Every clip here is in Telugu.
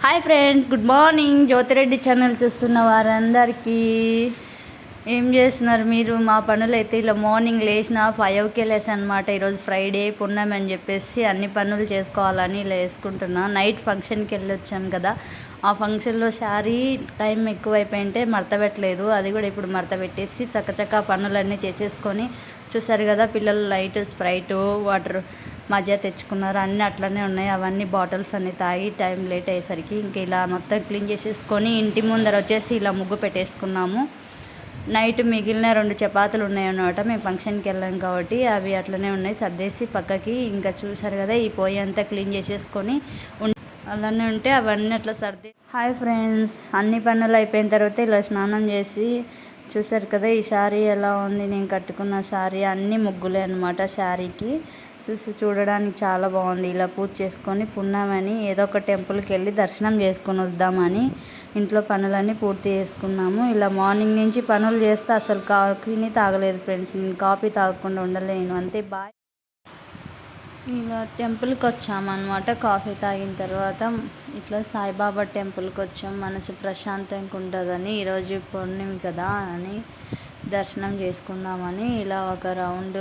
Hi friends, good morning. Jyothi Reddy channel చూస్తున్న వారందరికీ ఏం చేస్తున్నారు మీరు? మా పనులు అయితే ఇలా మార్నింగ్ లేచిన 5కే లేసాను అనమాట. ఈరోజు ఫ్రైడే పున్నమి అని చెప్పేసి అన్ని పనులు చేసుకోవాలని ఇలా వేసుకుంటున్నా. నైట్ ఫంక్షన్కి వెళ్ళొచ్చాను కదా, ఆ ఫంక్షన్లో శారీ టైం ఎక్కువైపోయింటే మడత పెట్టలేదు. అది కూడా ఇప్పుడు మడత పెట్టేసి చక్కచక్క పనులన్నీ చేసేసుకొని, చూసారు కదా పిల్లలు లైట్ స్ప్రైటు వాటర్ మజా తెచ్చుకున్నారు. అన్నీ అట్లనే ఉన్నాయి. అవన్నీ బాటిల్స్ అన్నీ తాగి టైం లేట్ అయ్యేసరికి ఇంక ఇలా మొత్తం క్లీన్ చేసేసుకొని ఇంటి ముందర వచ్చేసి ఇలా ముగ్గు పెట్టేసుకున్నాము. నైట్ మిగిలిన 2 చపాతీలు ఉన్నాయన్నమాట. మేము ఫంక్షన్కి వెళ్ళాం కాబట్టి అవి అట్లనే ఉన్నాయి, సర్దేసి పక్కకి. ఇంకా చూసారు కదా ఈ పొయ్యి అంతా క్లీన్ చేసేసుకొని అలానే ఉంటే అవన్నీ అట్లా సర్ది. హాయ్ ఫ్రెండ్స్, అన్ని పనులు అయిపోయిన తర్వాత ఇలా స్నానం చేసి చూసారు కదా ఈ శారీ ఎలా ఉంది. నేను కట్టుకున్న శారీ అన్ని ముగ్గులే అనమాట. శారీకి చూడడానికి చాలా బాగుంది. ఇలా పూజ చేసుకొని పున్నామని ఏదో ఒక టెంపుల్కి వెళ్ళి దర్శనం చేసుకొని వద్దామని ఇంట్లో పనులన్నీ పూర్తి చేసుకున్నాము. ఇలా మార్నింగ్ నుంచి పనులు చేస్తే అసలు కాఫీని తాగలేదు ఫ్రెండ్స్. నేను కాఫీ తాగకుండా ఉండలేను అంతే. బాయ్. ఇలా టెంపుల్కి వచ్చామన్నమాట. కాఫీ తాగిన తర్వాత ఇట్లా సాయిబాబా టెంపుల్కి వచ్చాం. మనసు ప్రశాంతంగా ఉంటుందని, ఈరోజు పౌర్ణమి కదా అని దర్శనం చేసుకుందామని ఇలా ఒక రౌండ్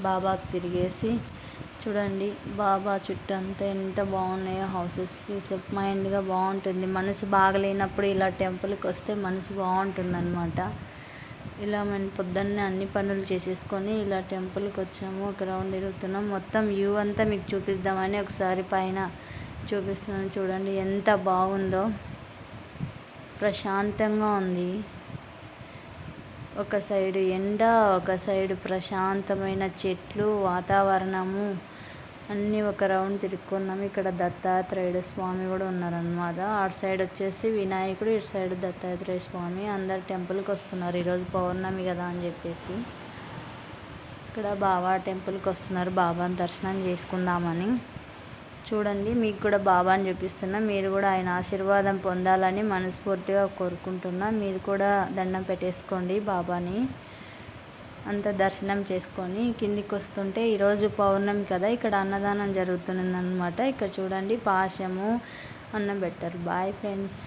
బాబాకి తిరిగేసి, చూడండి బాబా చుట్టంతా ఎంత బాగున్నాయో హౌసెస్. పీస్ ఆఫ్ మైండ్గా బాగుంటుంది. మనసు బాగలేనప్పుడు ఇలా టెంపుల్కి వస్తే మనసు బాగుంటుంది అనమాట. ఇలా మేము పొద్దున్నే అన్ని పనులు చేసేసుకొని ఇలా టెంపుల్కి వచ్చాము. ఒక రౌండ్ తిరుగుతున్నాం. మొత్తం వ్యూ అంతా మీకు చూపిద్దామని ఒకసారి పైన చూపిస్తున్నాను. చూడండి ఎంత బాగుందో, ప్రశాంతంగా ఉంది. ఒక సైడు ఎండ, ఒక సైడు ప్రశాంతమైన చెట్లు, వాతావరణము అన్నీ ఒక రౌండ్ తిరుక్కున్నాము. ఇక్కడ దత్తాత్రేయుడు స్వామి కూడా ఉన్నారనమాట. అటు సైడ్ వచ్చేసి వినాయకుడు, ఇటు సైడ్ దత్తాత్రేయ స్వామి. అందరు టెంపుల్కి వస్తున్నారు ఈరోజు పౌర్ణమి కదా అని చెప్పేసి. ఇక్కడ బాబా టెంపుల్కి వస్తున్నారు, బాబాని దర్శనం చేసుకుందామని. చూడండి మీకు కూడా బాబాని చూపిస్తున్నా. మీరు కూడా ఆయన ఆశీర్వాదం పొందాలని మనస్ఫూర్తిగా కోరుకుంటున్నా. మీరు కూడా దండం పెట్టేసుకోండి బాబాని. అంత దర్శనం చేసుకొని కిందికి వస్తుంటే ఈరోజు పౌర్ణమి కదా, ఇక్కడ అన్నదానం జరుగుతుందన్నమాట. ఇక్కడ చూడండి పాశము అన్నం పెట్టారు. Bye friends.